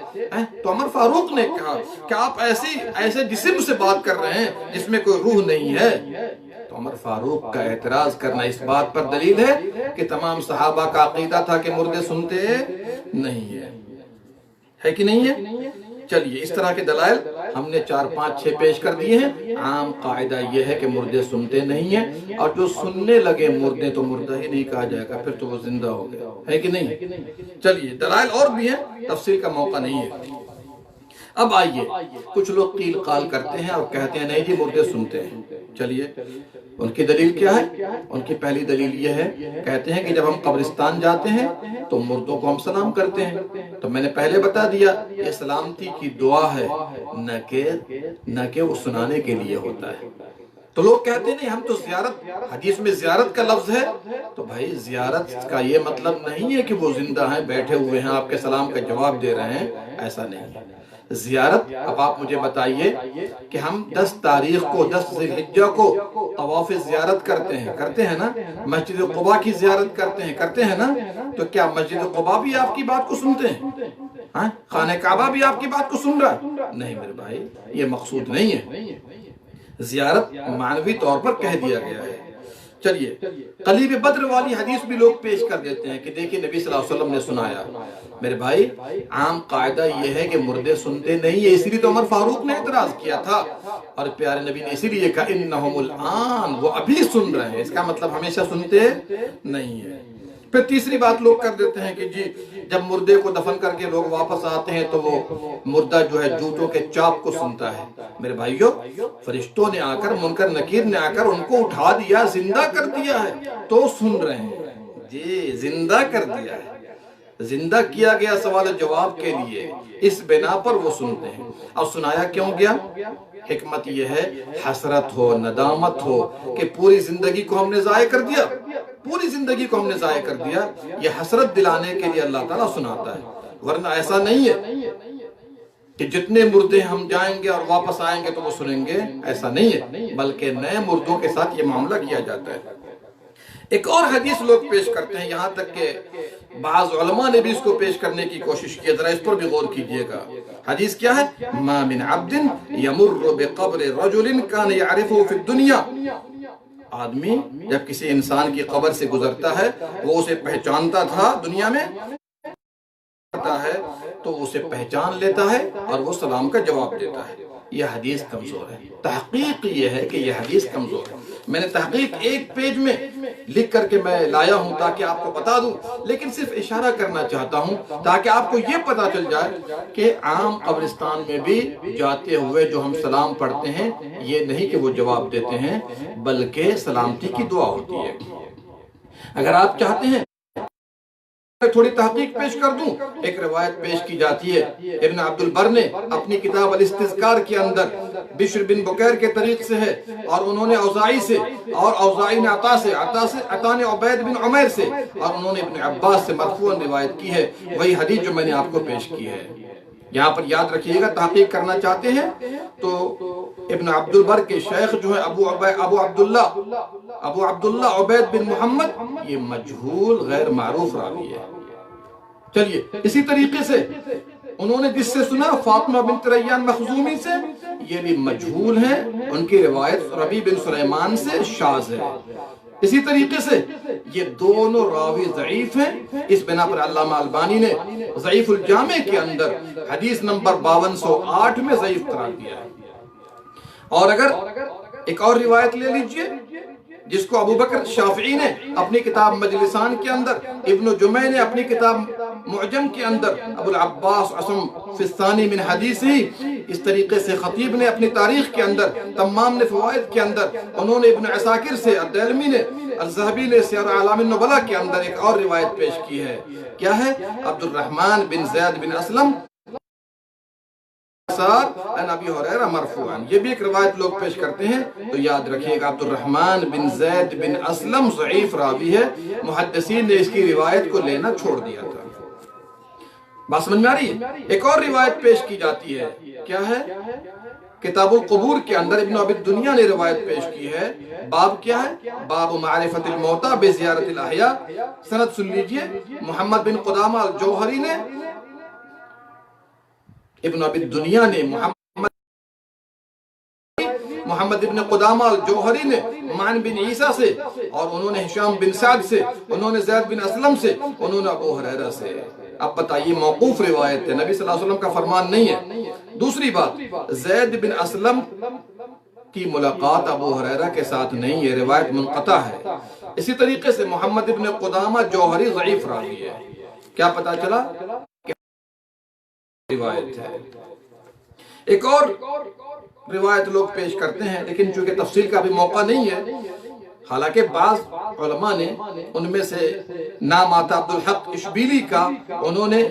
[SPEAKER 2] تو عمر فاروق نے کہا کہ آپ ایسے جسم سے بات کر رہے ہیں جس میں کوئی روح نہیں ہے۔ تو عمر فاروق کا اعتراض کرنا اس بات پر دلیل ہے کہ تمام صحابہ کا عقیدہ تھا کہ مردے سنتے نہیں ہے کہ نہیں ہے؟ چلیے اس طرح کے دلائل ہم نے 4 5 6 پیش کر دیے ہیں۔ عام قاعدہ یہ ہے کہ مردے سنتے نہیں ہیں، اور جو سننے لگے مردے تو مردہ ہی نہیں کہا جائے گا، پھر تو وہ زندہ ہو گیا، ہے کہ نہیں؟ چلیے دلائل اور بھی ہیں، تفصیل کا موقع نہیں ہے۔ اب آئیے، کچھ لوگ قیل قال کرتے ہیں اور کہتے ہیں نہیں جی مردے سنتے ہیں۔ چلیے ان کی دلیل کیا ہے؟ ان کی پہلی دلیل یہ ہے، کہتے ہیں کہ جب ہم قبرستان جاتے ہیں تو مردوں کو ہم سلام کرتے ہیں۔ تو میں نے پہلے بتا دیا یہ سلامتی کی دعا ہے، نہ کہ وہ سنانے کے لیے ہوتا ہے۔ تو لوگ کہتے ہیں نہیں ہم تو زیارت، حدیث میں زیارت کا لفظ ہے، تو بھائی زیارت کا یہ مطلب نہیں ہے کہ وہ زندہ ہیں، بیٹھے ہوئے ہیں، آپ کے سلام کا جواب دے رہے ہیں، ایسا نہیں ہے۔ زیارت، اب آپ مجھے بتائیے کہ ہم 10 تاریخ کو 10 ذی الحجہ کو طواف زیارت کرتے ہیں نا، مسجد قباء کی زیارت کرتے ہیں نا، تو کیا مسجد قباء بھی آپ کی بات کو سنتے ہیں؟ خانہ کعبہ بھی آپ کی بات کو سن رہا ہے؟ نہیں میرے بھائی، یہ مقصود نہیں ہے۔ زیارت معنوی طور پر کہہ دیا گیا ہے۔ چلیے قلیب بدر والی حدیث بھی لوگ پیش کر دیتے ہیں کہ دیکھیں نبی صلی اللہ علیہ وسلم نے سنایا۔ میرے بھائی عام قاعدہ یہ ہے کہ مردے سنتے نہیں ہے، اسی لیے تو عمر فاروق نے اعتراض کیا تھا، اور پیارے نبی نے اسی لیے کہا انہم الان، وہ ابھی سن رہے ہیں، اس کا مطلب ہمیشہ سنتے نہیں ہے۔ پھر تیسری بات لوگ کر دیتے ہیں کہ جی جب مردے کو دفن کر کے لوگ واپس آتے ہیں تو وہ مردہ جو ہے جوتوں کے چاپ کو سنتا ہے۔ میرے بھائیو، فرشتوں نے آ کر، منکر نکیر نے آ کر ان کو اٹھا دیا، زندہ کر دیا ہے، تو سن رہے ہیں۔ جی زندہ کر دیا ہے، زندہ کیا گیا سوال جواب کے لیے، اس بنا پر وہ سنتے ہیں۔ اب سنایا کیوں گیا؟ حکمت یہ ہے حسرت ہو، ندامت ہو کہ پوری زندگی کو ہم نے ضائع کر دیا، پوری زندگی کو ہم نے ضائع کر دیا، یہ حسرت دلانے کے لیے اللہ تعالیٰ سناتا ہے۔ ورنہ ایسا نہیں ہے کہ جتنے مردے ہم جائیں گے اور واپس آئیں گے تو وہ سنیں گے، ایسا نہیں ہے، بلکہ نئے مردوں کے ساتھ یہ معاملہ کیا جاتا ہے۔ ایک اور حدیث لوگ پیش کرتے ہیں، یہاں تک کہ بعض علماء نے بھی اس کو پیش کرنے کی کوشش کی، ذرا اس پر بھی غور کیجئے گا۔ حدیث کیا ہے؟ ما من عبد یمر بقبر رجل کان یعرفه فی الدنیا، آدمی جب کسی انسان کی قبر سے گزرتا ہے، وہ اسے پہچانتا تھا دنیا میں، ہے تو اسے پہچان لیتا ہے اور وہ سلام کا جواب دیتا ہے۔ یہ حدیث کمزور ہے، تحقیق یہ ہے کہ یہ حدیث کمزور ہے۔ میں نے تحقیق ایک پیج میں لکھ کر کے میں لایا ہوں تاکہ آپ کو بتا دوں، لیکن صرف اشارہ کرنا چاہتا ہوں تاکہ آپ کو یہ پتا چل جائے کہ عام قبرستان میں بھی جاتے ہوئے جو ہم سلام پڑھتے ہیں، یہ نہیں کہ وہ جواب دیتے ہیں، بلکہ سلامتی کی دعا ہوتی ہے۔ اگر آپ چاہتے ہیں تھوڑی تحقیق پیش کر دوں، ایک روایت پیش کی جاتی ہے، ابن عبد البر نے اپنی کتاب الاستذکار کے اندر بشر بن بکیر کے طریق سے ہے، اور انہوں نے اوزاعی سے، اور اوزاعی نے عطا نے عبید بن عمیر سے، اور انہوں نے ابن عباس سے مرفوعاً روایت کی ہے، وہی حدیث جو میں نے آپ کو پیش کی ہے۔ یہاں پر یاد رکھیے گا، تحقیق کرنا چاہتے ہیں تو ابن عبد البر کے شیخ جو ہے ابو عبداللہ عبید بن محمد، یہ مجہول غیر معروف راوی ہے۔ چلیے، اسی طریقے سے انہوں نے جس سے سنا فاطمہ بنت ریان مخزومی سے، یہ بھی مجہول ہیں، ان کی روایت ربیع بن سلیمان سے شاذ ہے۔ اسی طریقے سے یہ دونوں راوی ضعیف ہیں، اس بنا پر علامہ البانی نے ضعیف الجامع کے اندر حدیث نمبر 5208 میں ضعیف قرار دیا ہے۔ اور اگر ایک اور روایت لے لیجئے جس کو ابو بکر شافعی نے اپنی کتاب مجلسان کے اندر، ابن جمع نے اپنی کتاب معجم کے اندر، ابو العباس عصم فی الثانی من حدیث ہی، اس طریقے سے خطیب نے اپنی تاریخ کے اندر، تمام نے فوائد کے اندر، انہوں نے ابن عساکر سے، الدیلمی نے، الذہبی نے سیر اعلام النبلاء کے اندر ایک اور روایت پیش کی ہے۔ کیا ہے؟ عبد الرحمن بن زید بن اسلم عن ابی ہریرہ مرفوعاً، یہ بھی ایک روایت لوگ پیش کرتے ہیں، تو یاد رکھیے گا عبد الرحمن بن زید بن اسلم ضعیف راوی ہے، محدثین نے اس کی روایت کو لینا چھوڑ دیا تھا۔ بات سمجھ میں آ رہی ہے؟ ایک اور روایت پیش کی جاتی ہے، کیا ہے؟ کتاب القبور کے اندر ابن ابی الدنیا نے روایت پیش کی ہے، باب کیا ہے؟ باب معرفت الموتى بزیارت الاحیاء، سند سن لیجئے، محمد بن قدامہ الجوہری نے، ابن ابی الدنیا نے محمد ابن قدامہ الجوہری نے معن بن عیسیٰ سے، اور انہوں نے ہشام بن سعد سے، انہوں نے زید بن اسلم سے، انہوں نے ابو ہریرہ سے۔ اب بتائیے، موقوف روایت ہے، نبی صلی اللہ علیہ وسلم کا فرمان نہیں ہے۔ دوسری بات، زید بن اسلم کی ملاقات ابو ہریرہ کے ساتھ نہیں، یہ روایت منقطع ہے۔ اسی طریقے سے محمد ابن قدامہ جوہری ضعیف راوی ہے۔ کیا پتا چلا؟ روایت ہے۔ ایک اور روایت لوگ پیش کرتے ہیں، لیکن چونکہ تفصیل کا بھی موقع نہیں ہے، حالانکہ بعض علماء نے ان میں سے نام آتا عبد الحق اشبیلی کا، انہوں نے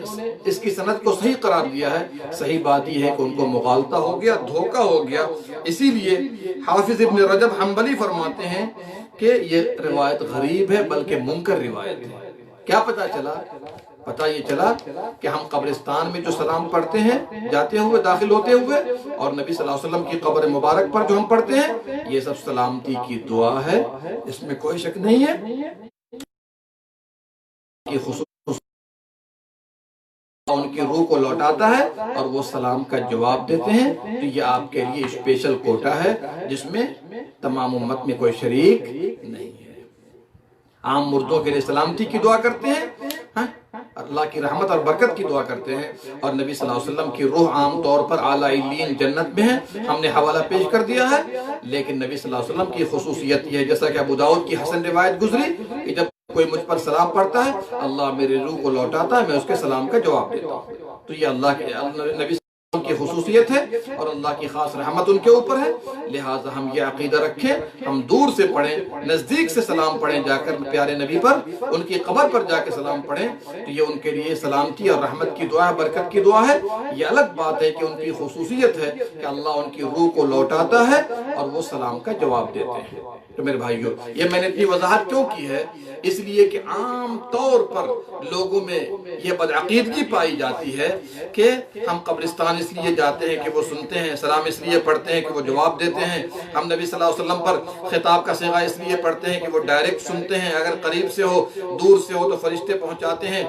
[SPEAKER 2] اس کی سند کو صحیح قرار دیا ہے۔ صحیح بات یہ ہے کہ ان کو مغالطہ ہو گیا، دھوکہ ہو گیا، اسی لیے حافظ ابن رجب حنبلی فرماتے ہیں کہ یہ روایت غریب ہے، بلکہ منکر روایت ہے۔ کیا پتا چلا؟ پتہ یہ چلا کہ ہم قبرستان میں جو سلام پڑھتے ہیں جاتے ہوئے، داخل ہوتے ہوئے، اور نبی صلی اللہ علیہ وسلم کی قبر مبارک پر جو ہم پڑھتے ہیں، یہ سب سلامتی کی دعا ہے، اس میں کوئی شک نہیں ہے۔ یہ خصوص ان کی روح کو لوٹاتا ہے اور وہ سلام کا جواب دیتے ہیں، تو یہ آپ کے لیے اسپیشل کوٹا ہے جس میں تمام امت میں کوئی شریک نہیں ہے۔ عام مردوں کے لیے سلامتی کی دعا کرتے ہیں، اللہ کی رحمت اور برکت کی دعا کرتے ہیں، اور نبی صلی اللہ علیہ وسلم کی روح عام طور پر اعلیٰ علیین جنت میں ہے، ہم نے حوالہ پیش کر دیا ہے، لیکن نبی صلی اللہ علیہ وسلم کی خصوصیت یہ ہے، جیسا کہ ابو داؤد کی حسن روایت گزری، کہ جب کوئی مجھ پر سلام پڑھتا ہے، اللہ میری روح کو لوٹاتا ہے، میں اس کے سلام کا جواب دیتا ہوں۔ تو یہ اللہ کے نبی کی خصوصیت ہے اور اللہ کی خاص رحمت ان کے اوپر ہے، لہٰذا ہم یہ عقیدہ رکھیں، ہم دور سے پڑھیں، نزدیک سے سلام پڑھیں، جا کر پیارے نبی پر، ان کی قبر پر جا کے سلام پڑھیں، تو یہ ان کے لیے سلامتی اور رحمت کی دعا ہے، برکت کی دعا ہے۔ یہ الگ بات ہے کہ ان کی خصوصیت ہے کہ اللہ ان کی روح کو لوٹاتا ہے اور وہ سلام کا جواب دیتے ہیں۔ تو میرے بھائیو، یہ میں نے اتنی وضاحت کیوں کی ہے؟ اس لیے کہ عام طور پر لوگوں میں یہ بدعقیدگی پائی جاتی ہے کہ ہم قبرستان اس لیے جاتے ہیں کہ وہ سنتے ہیں، سلام اس لیے پڑھتے ہیں کہ وہ جواب دیتے ہیں، ہم نبی صلی اللہ علیہ وسلم پر خطاب کا صیغہ اس لیے پڑھتے ہیں کہ وہ ڈائریکٹ سنتے ہیں، اگر قریب سے ہو، دور سے ہو تو فرشتے پہنچاتے ہیں۔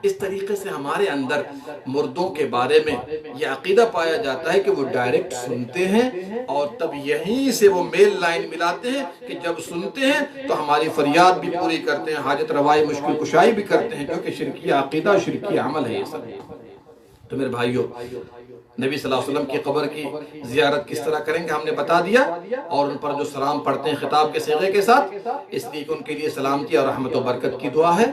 [SPEAKER 2] اس طریقے سے ہمارے اندر مردوں کے بارے میں یہ عقیدہ پایا جاتا ہے کہ وہ ڈائریکٹ سنتے ہیں، اور تب یہیں سے وہ میل لائن ملاتے ہیں کہ جب سنتے ہیں تو ہماری فریاد بھی پوری کرتے ہیں، حاجت روائی، مشکل کشائی بھی کرتے ہیں، کیونکہ شرکیہ عقیدہ، شرکیہ عمل ہے یہ سب۔ تو میرے بھائیو، نبی صلی اللہ علیہ وسلم کی قبر کی زیارت کس طرح کریں گے ہم نے بتا دیا، اور ان پر جو سلام پڑھتے ہیں خطاب کے صیغے کے ساتھ، اس لیے کہ ان کے لیے سلامتی اور رحمت و برکت کی دعا ہے۔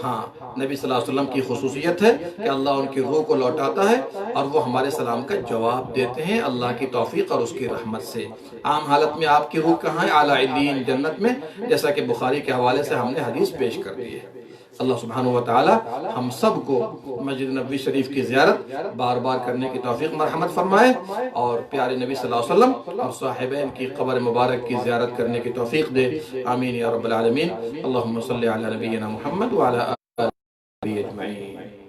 [SPEAKER 2] ہاں، نبی صلی اللہ علیہ وسلم کی خصوصیت ہے کہ اللہ ان کی روح کو لوٹاتا ہے اور وہ ہمارے سلام کا جواب دیتے ہیں اللہ کی توفیق اور اس کی رحمت سے۔ عام حالت میں آپ کی روح کہاں ہے؟ اعلیٰ علیین، جنت میں، جیسا کہ بخاری کے حوالے سے ہم نے حدیث پیش کر دی ہے۔ اللہ سبحانہ وتعالی ہم سب کو مسجد نبوی شریف کی زیارت بار بار کرنے کی توفیق مرحمت فرمائے، اور پیارے نبی صلی اللہ علیہ وسلم اور صاحبین کی قبر مبارک کی زیارت کرنے کی توفیق دے، آمین یا رب العالمین۔ اللہم صلی علی نبینا محمد وعلی آلہ اجمعین۔